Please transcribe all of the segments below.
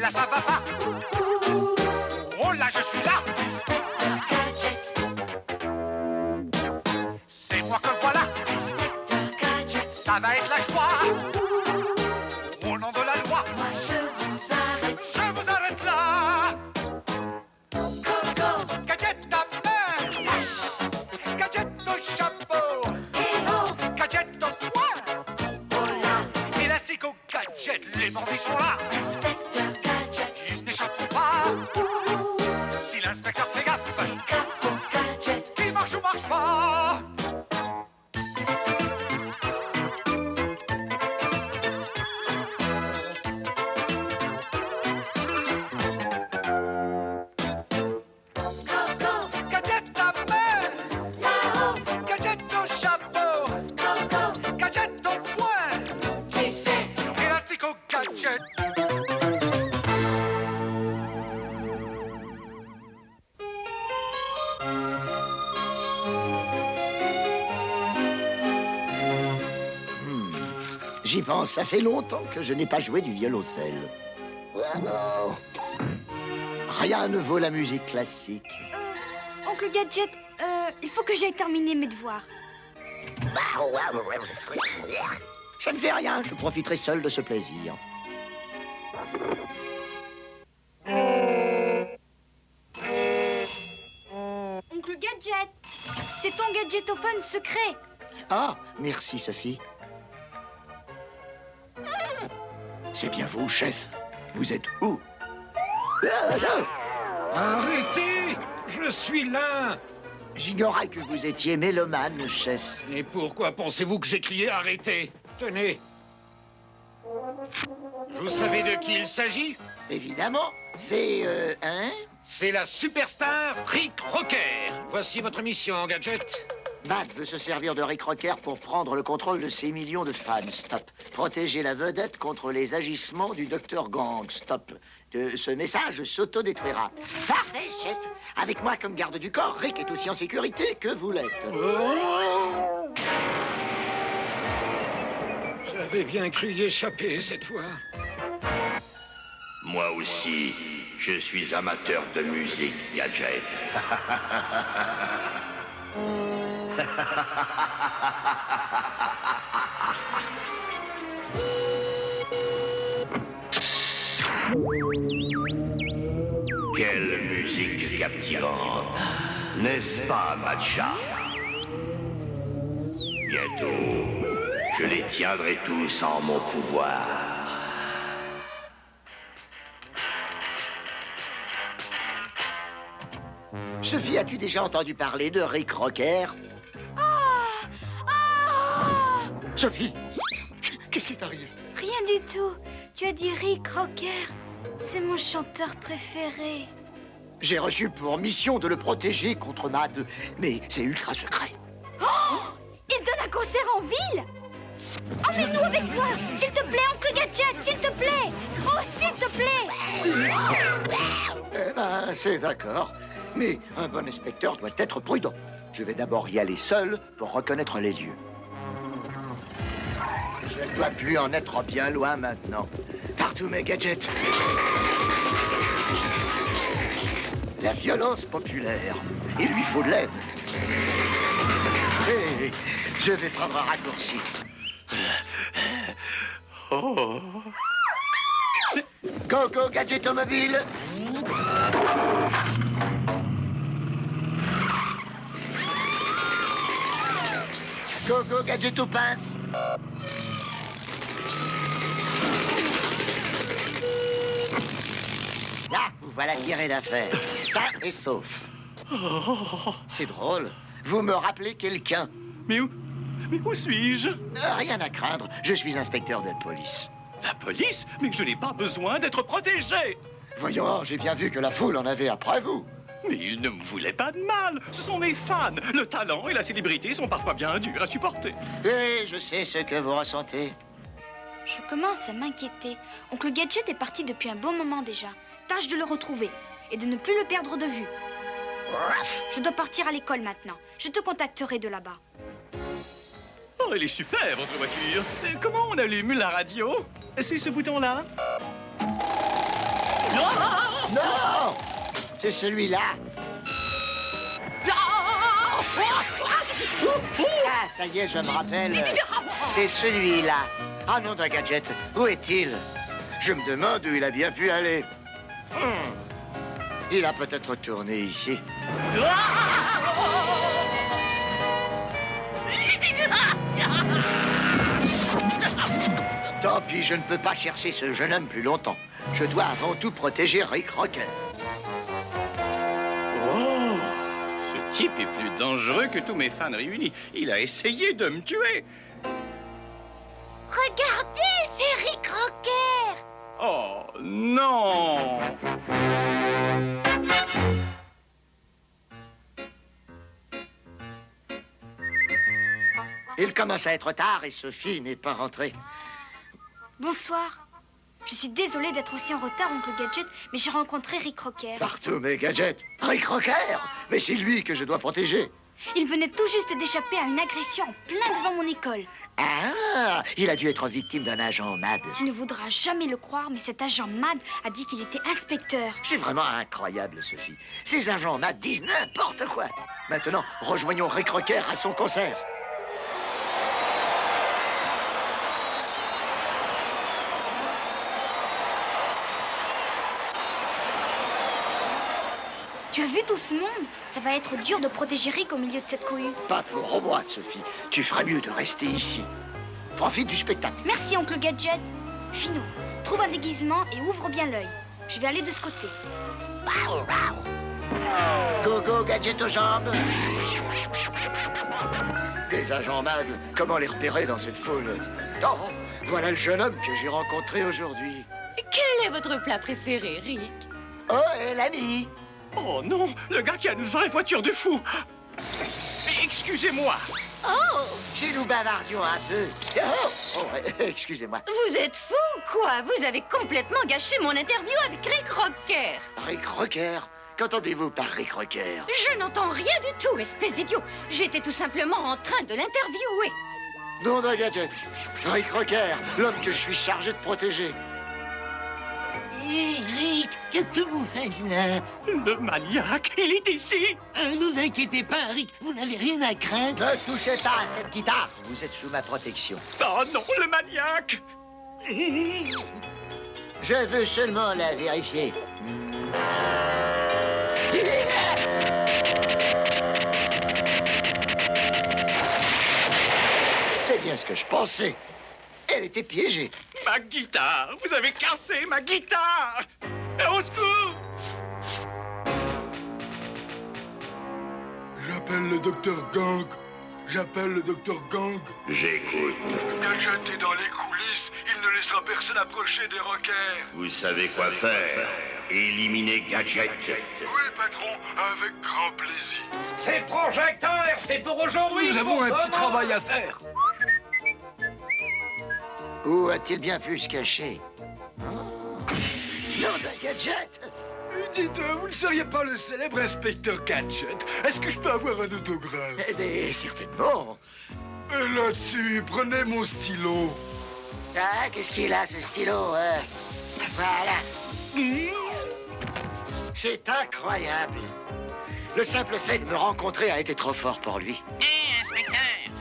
là ça va pas. Oh là je suis là. Inspecteur Gadget. C'est moi que voilà. Inspecteur Gadget. Ça va être la joie. Au nom de la loi, Moi je vous arrête. je vous arrête là. Coco. Gadget à main, Flash. gadget au chapeau, Héros. gadget au poing, Oh là. élastique au gadget. Les bandits sont là, Inspecteur Gadget. ils n'échapperont pas. Si l'inspecteur fait gaffe, Gaffe au gadget. qui marche ou marche pas. Coco. Gadget à main, Là-haut. gadget au chapeau, Coco. gadget au poing, Qui c'est? élastique au gadget. J'y pense, ça fait longtemps que je n'ai pas joué du violoncelle. Rien ne vaut la musique classique. Oncle Gadget, il faut que j'aille terminer mes devoirs. Ça ne fait rien, je profiterai seul de ce plaisir. Oncle Gadget, c'est ton gadgetophone secret. Ah, merci Sophie. C'est bien vous, chef. Vous êtes où? Arrêtez! Je suis là! J'ignorais que vous étiez mélomane, chef. Et pourquoi pensez-vous que j'ai crié arrêtez? Tenez. Vous savez de qui il s'agit? Évidemment, c'est... hein? C'est la superstar Rick Rocker. Voici votre mission, Gadget. Matt veut se servir de Rick Rocker pour prendre le contrôle de ses millions de fans. Stop. Protéger la vedette contre les agissements du docteur Gang. Stop. Ce message s'autodétruira. Parfait, chef. Avec moi comme garde du corps, Rick est aussi en sécurité que vous l'êtes. J'avais bien cru y échapper cette fois. Moi aussi, je suis amateur de musique, Gadget. Quelle musique captivante, n'est-ce pas, Matcha? Bientôt, je les tiendrai tous en mon pouvoir. Sophie, as-tu déjà entendu parler de Rick Rocker? Sophie, qu'est-ce qui t'arrive? Rien du tout. Tu as dit Rick Rocker. C'est mon chanteur préféré. J'ai reçu pour mission de le protéger contre Mad, mais c'est ultra secret. Il donne un concert en ville. Emmène-nous avec toi. S'il te plaît, Oncle Gadget, s'il te plaît. Oh, s'il te plaît. Eh ben, c'est d'accord. Mais un bon inspecteur doit être prudent. Je vais d'abord y aller seul pour reconnaître les lieux. Je ne dois plus en être bien loin maintenant. Partout mes gadgets. La violence populaire. Il lui faut de l'aide. Hé, je vais prendre un raccourci. Oh. Coco Gadgetomobile. Coco Gadgetopince. Là, vous voilà tiré d'affaire. Ça est sauf. C'est drôle. Vous me rappelez quelqu'un. Mais où suis-je? Rien à craindre. Je suis inspecteur de police. La police? Mais je n'ai pas besoin d'être protégé. Voyons, j'ai bien vu que la foule en avait après vous. Mais ils ne me voulaient pas de mal. Ce sont mes fans. Le talent et la célébrité sont parfois bien durs à supporter. Et je sais ce que vous ressentez. Je commence à m'inquiéter. Oncle Gadget est parti depuis un bon moment déjà. Tâche de le retrouver et de ne plus le perdre de vue. Je dois partir à l'école maintenant. Je te contacterai de là-bas. Oh, elle est super, votre voiture. Comment on allume la radio? C'est ce bouton-là? Non! C'est celui-là. Ah, ça y est, je me rappelle. C'est celui-là. Ah non, d'un gadget. Où est-il? Je me demande où il a bien pu aller. Il a peut-être tourné ici. Tant pis, je ne peux pas chercher ce jeune homme plus longtemps. Je dois avant tout protéger Rick Rocker. Oh! Ce type est plus dangereux que tous mes fans réunis. Il a essayé de me tuer. Regardez, c'est Rick Rocker. Oh, non! Il commence à être tard et Sophie n'est pas rentrée. Bonsoir. Je suis désolée d'être aussi en retard, oncle Gadget, mais j'ai rencontré Rick Rocker. Partout mes gadgets. Rick Rocker! Mais c'est lui que je dois protéger. Il venait tout juste d'échapper à une agression en plein devant mon école. Ah! Il a dû être victime d'un agent MAD. Tu ne voudras jamais le croire, mais cet agent MAD a dit qu'il était inspecteur. C'est vraiment incroyable, Sophie. Ces agents MAD disent n'importe quoi. Maintenant, rejoignons Rick Rocker à son concert. Tu as vu tout ce monde? Ça va être dur de protéger Rick au milieu de cette cohue. Pas pour moi, Sophie. Tu feras mieux de rester ici. Profite du spectacle. Merci, oncle Gadget. Fino, trouve un déguisement et ouvre bien l'œil. Je vais aller de ce côté. Go, go, gadget aux jambes. Des agents MAD, comment les repérer dans cette foule? Oh, voilà le jeune homme que j'ai rencontré aujourd'hui. Quel est votre plat préféré, Rick? Oh, et l'ami. Oh non, le gars qui a une vraie voiture de fou. Excusez-moi. Oh! Si nous bavardions un peu. Oh, excusez-moi. Vous êtes fou, quoi? Vous avez complètement gâché mon interview avec Rick Rocker. Rick Rocker? Qu'entendez-vous par Rick Rocker? Je n'entends rien du tout, espèce d'idiot. J'étais tout simplement en train de l'interviewer. Non d'un gadget. Rick Rocker, l'homme que je suis chargé de protéger. Hé, Rick, qu'est-ce que vous faites là? Le maniaque, il est ici. Ne vous inquiétez pas, Rick, vous n'avez rien à craindre. Ne touchez pas à cette guitare. Vous êtes sous ma protection. Oh non, le maniaque. Je veux seulement la vérifier. C'est bien ce que je pensais. Elle était piégée. Ma guitare, vous avez cassé ma guitare. Au secours. J'appelle le docteur Gang. J'appelle le docteur Gang. J'écoute. Gadget est dans les coulisses. Il ne laissera personne approcher des rockers. Vous savez quoi faire? Éliminez Gadget. Oui, patron, avec grand plaisir. C'est projecteur, c'est pour aujourd'hui. Nous avons un petit travail à faire. Où a-t-il bien pu se cacher? Non d'un gadget. Dites, vous ne seriez pas le célèbre inspecteur Gadget? Est-ce que je peux avoir un autographe? Eh bien, certainement. Là-dessus, prenez mon stylo. Ah, qu'est-ce qu'il a, ce stylo? Voilà. C'est incroyable. Le simple fait de me rencontrer a été trop fort pour lui. Hé, inspecteur,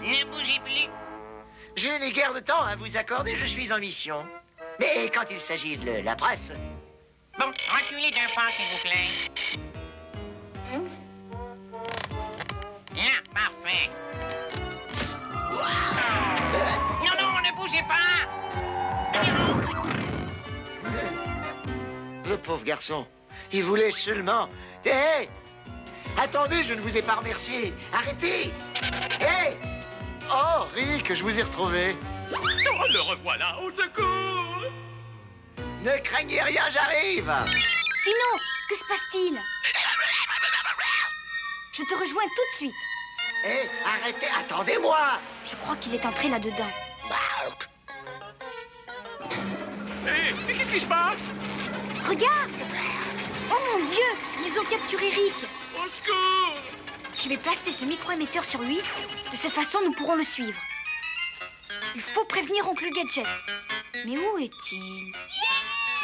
ne bougez plus. Je n'ai guère de temps à vous accorder, je suis en mission. Mais quand il s'agit de la presse... Bon, reculez d'un pas, s'il vous plaît. Là, parfait. Non, non, ne bougez pas. Le pauvre garçon, il voulait seulement... Hé! Attendez, je ne vous ai pas remercié. Arrêtez! Hé! Oh, Rick, je vous ai retrouvé. Oh, le revoilà, au secours. Ne craignez rien, j'arrive. Fino, que se passe-t-il? Je te rejoins tout de suite. Hé, arrêtez, attendez-moi. Je crois qu'il est entré là-dedans. Hé, qu'est-ce qui se passe? Regarde! Oh mon Dieu! Ils ont capturé Rick! Au secours. Je vais placer ce micro-émetteur sur lui. De cette façon, nous pourrons le suivre. Il faut prévenir oncle Gadget. Mais où est-il?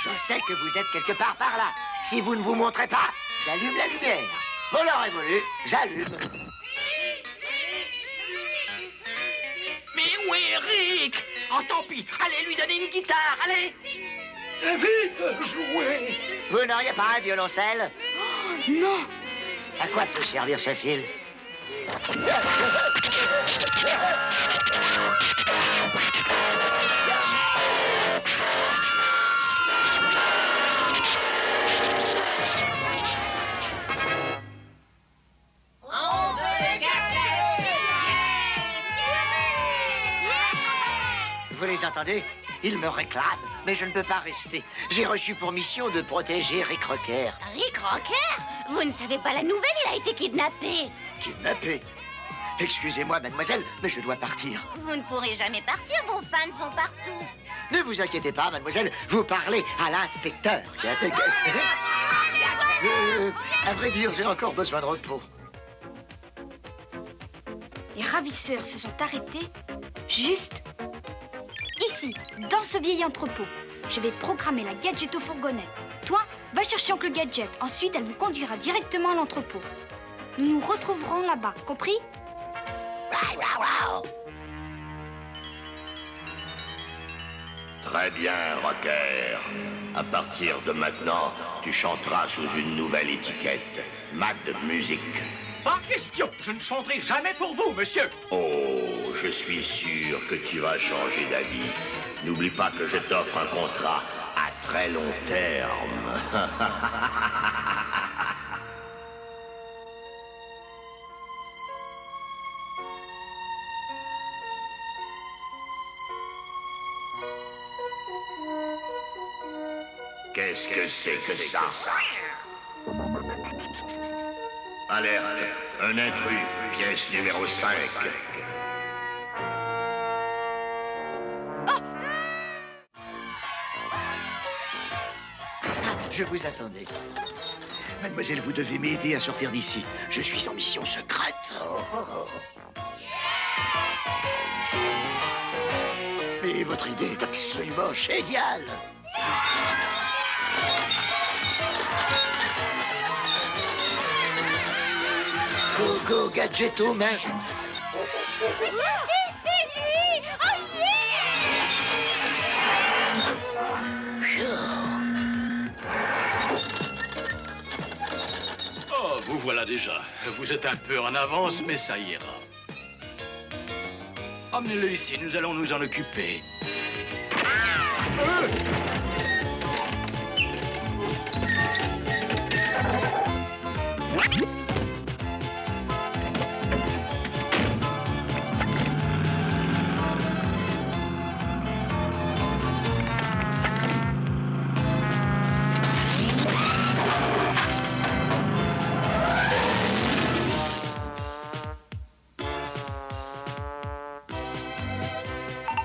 Je sais que vous êtes quelque part par là. Si vous ne vous montrez pas, j'allume la lumière. Vous l'aurez voulu, j'allume. Mais où est Rick? Oh, tant pis. Allez lui donner une guitare, allez. Et vite, jouez. Vous n'auriez pas un violoncelle? Oh, non. À quoi peut servir ce fil? Vous les entendez? Ils me réclament, mais je ne peux pas rester. J'ai reçu pour mission de protéger Rick Rocker. Rick Rocker? Vous ne savez pas la nouvelle, il a été kidnappé. Kidnappé? Excusez-moi, mademoiselle, mais je dois partir. Vous ne pourrez jamais partir, vos fans sont partout. Ne vous inquiétez pas, mademoiselle, vous parlez à l'inspecteur. À vrai dire, j'ai encore besoin de repos. Les ravisseurs se sont arrêtés juste ici, dans ce vieil entrepôt. Je vais programmer la Gadget aux fourgonnettes. Toi, va chercher Oncle Gadget. Ensuite, elle vous conduira directement à l'entrepôt. Nous nous retrouverons là-bas, compris? Très bien, Rocker. À partir de maintenant, tu chanteras sous une nouvelle étiquette. Mad Music. Pas question. Je ne chanterai jamais pour vous, monsieur. Oh, je suis sûr que tu vas changer d'avis. N'oublie pas que je t'offre un contrat à très long terme. Qu'est-ce que c'est que ça? Alerte, un intrus, pièce numéro 5. Je vous attendais. Mademoiselle, vous devez m'aider à sortir d'ici. Je suis en mission secrète. Mais votre idée est absolument géniale. Go, go, Gadget aux mains. C'est lui! Oh Oh, vous voilà déjà. Vous êtes un peu en avance, mais ça ira. Emmenez-le ici, nous allons nous en occuper.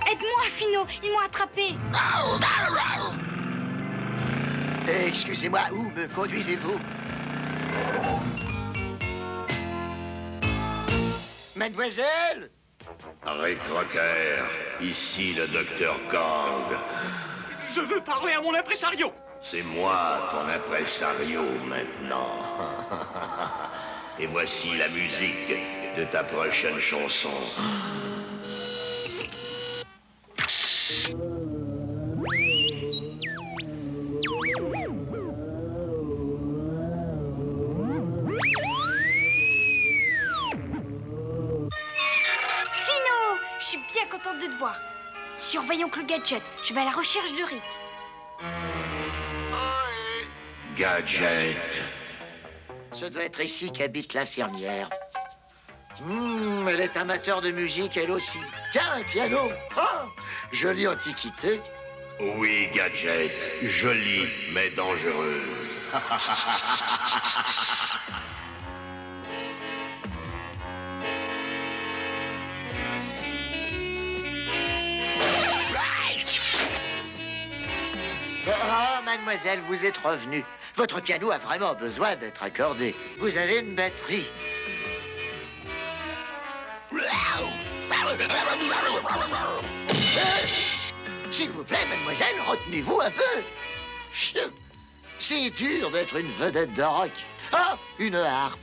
Aide-moi, Fino, ils m'ont attrapé. Excusez-moi, où me conduisez-vous? Mademoiselle? Rick Rocker, ici le docteur Gang. Je veux parler à mon impresario. C'est moi, ton impresario, maintenant. Et voici la musique de ta prochaine chanson. Fino, je suis bien contente de te voir. Surveillons Oncle Gadget. Je vais à la recherche de Rick. Gadget. Ce doit être ici qu'habite l'infirmière. Elle est amateur de musique, elle aussi. Tiens, un piano. Oh, jolie antiquité. Oui, Gadget. Jolie, mais dangereuse. Oh, mademoiselle, vous êtes revenue. Votre piano a vraiment besoin d'être accordé. Vous avez une batterie. S'il vous plaît, mademoiselle, retenez-vous un peu. Pfiou. C'est dur d'être une vedette de rock. Ah, une harpe.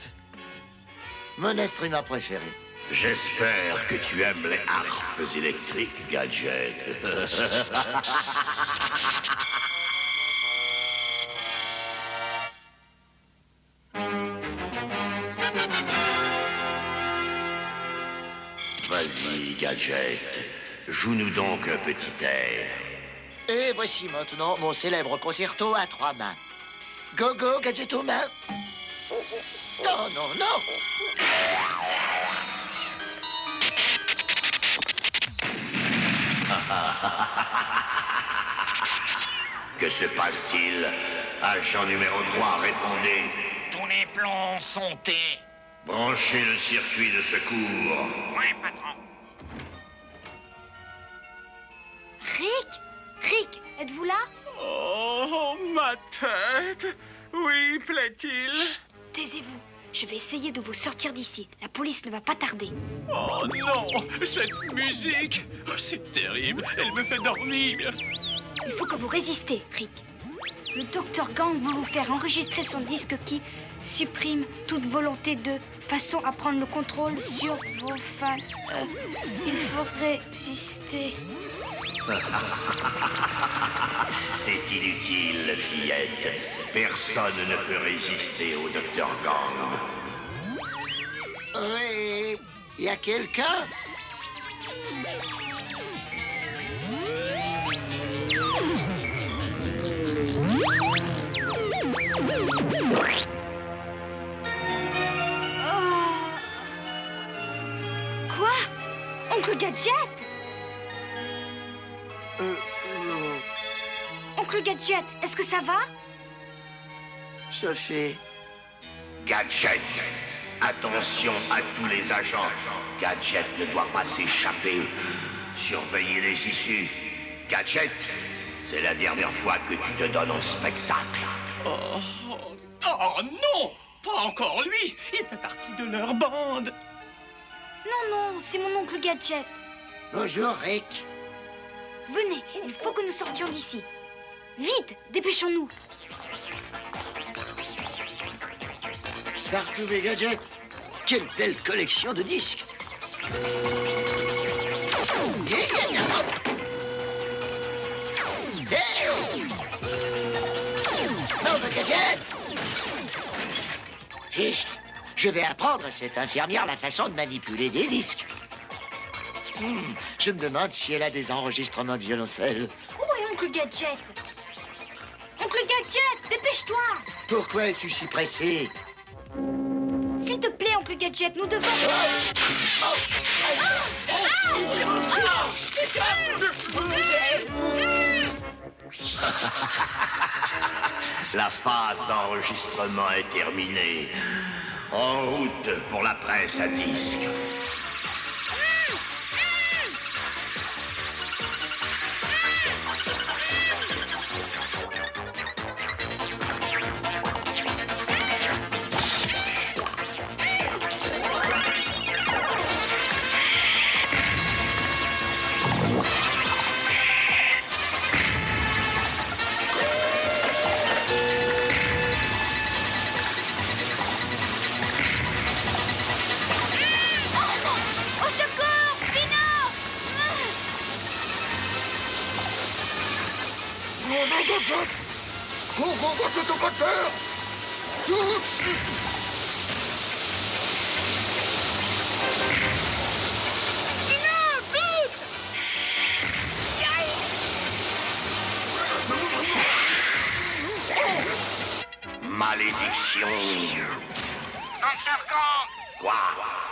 Mon instrument préféré. J'espère que tu aimes les harpes électriques, Gadget. Vas-y, Gadget. Joue-nous donc un petit air. Et voici maintenant mon célèbre concerto à 3 mains. Go, go, Gadget aux mains. Non, non, non. Que se passe-t-il? Agent numéro 3, répondez. Tous les plombs sont tés. Branchez le circuit de secours. Ouais, patron. Rick, êtes-vous là? Oh, ma tête! Oui, plaît-il? Chut, taisez-vous. Je vais essayer de vous sortir d'ici. La police ne va pas tarder. Oh non! Cette musique! Oh, c'est terrible! Elle me fait dormir! Il faut que vous résistez, Rick. Le docteur Gang veut vous faire enregistrer son disque qui supprime toute volonté de façon à prendre le contrôle sur vos fans. Il faut résister. C'est inutile, fillette. Personne ne peut résister au docteur Gang. Oui, il y a quelqu'un? Quoi? Oncle Gadget? Oncle Gadget, est-ce que ça va? Sophie. Gadget, attention à tous les agents. Gadget ne doit pas s'échapper. Surveillez les issues. Gadget, c'est la dernière fois que tu te donnes en spectacle. Oh non! Pas encore lui! Il fait partie de leur bande! Non, c'est mon oncle Gadget. Bonjour, Rick. Venez, il faut que nous sortions d'ici. Vite, dépêchons-nous. Partout mes gadgets. Quelle belle collection de disques. Non, mes gadgets. Fichtre, je vais apprendre à cette infirmière la façon de manipuler des disques. Je me demande si elle a des enregistrements de violoncelle. Où est Oncle Gadget? Oncle Gadget, dépêche-toi! Pourquoi es-tu si pressé? S'il te plaît, Oncle Gadget, nous devons... La phase d'enregistrement est terminée. En route pour la presse à disque. Gadget au moteur! Tout de suite! Malédiction! Docteur Gang, Quoi?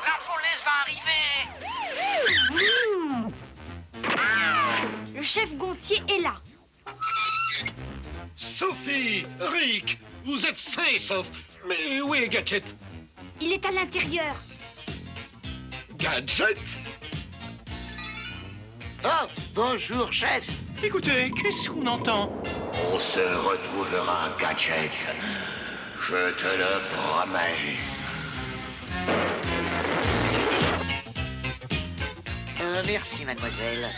la police va arriver. Le chef Gontier est là. Sophie, Rick, vous êtes sains et saufs. Mais où est Gadget? Il est à l'intérieur. Gadget? Oh, bonjour, chef. Écoutez, qu'est-ce qu'on entend? On se retrouvera, Gadget. Je te le promets. Merci, mademoiselle.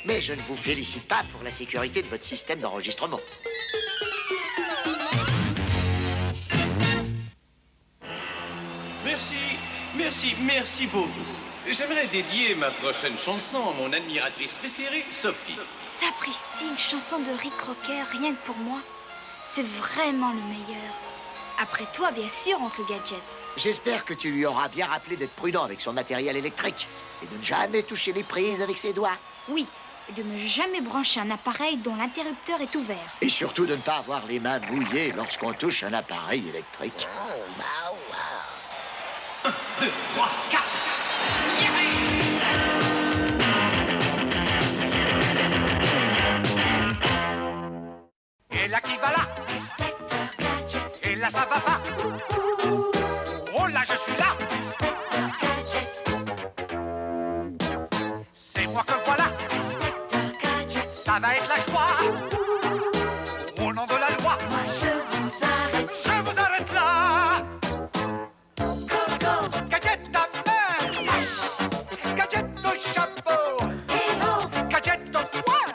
Mais je ne vous félicite pas pour la sécurité de votre système d'enregistrement. merci beaucoup. J'aimerais dédier ma prochaine chanson à mon admiratrice préférée, Sophie. Sapristi, une chanson de Rick Rocker, rien que pour moi. C'est vraiment le meilleur. Après toi, bien sûr, oncle Gadget. J'espère que tu lui auras bien rappelé d'être prudent avec son matériel électrique et de ne jamais toucher les prises avec ses doigts. Oui, et de ne jamais brancher un appareil dont l'interrupteur est ouvert. Et surtout de ne pas avoir les mains mouillées lorsqu'on touche un appareil électrique. 1, 2, 3, 4. Et là qui va là? Inspecteur Gadget. Et là ça va pas? Oh là je suis là! Inspecteur Gadget. C'est moi que voilà! Inspecteur Gadget. Ça va être la joie! Au nom de la loi! Moi je vous arrête. Je vous arrête là! Coco. Gadget à main! Flash. Gadget au chapeau! Héros. Gadget au poing!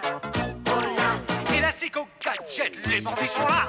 Oh là. Élastique au gadget! Les bandits sont là!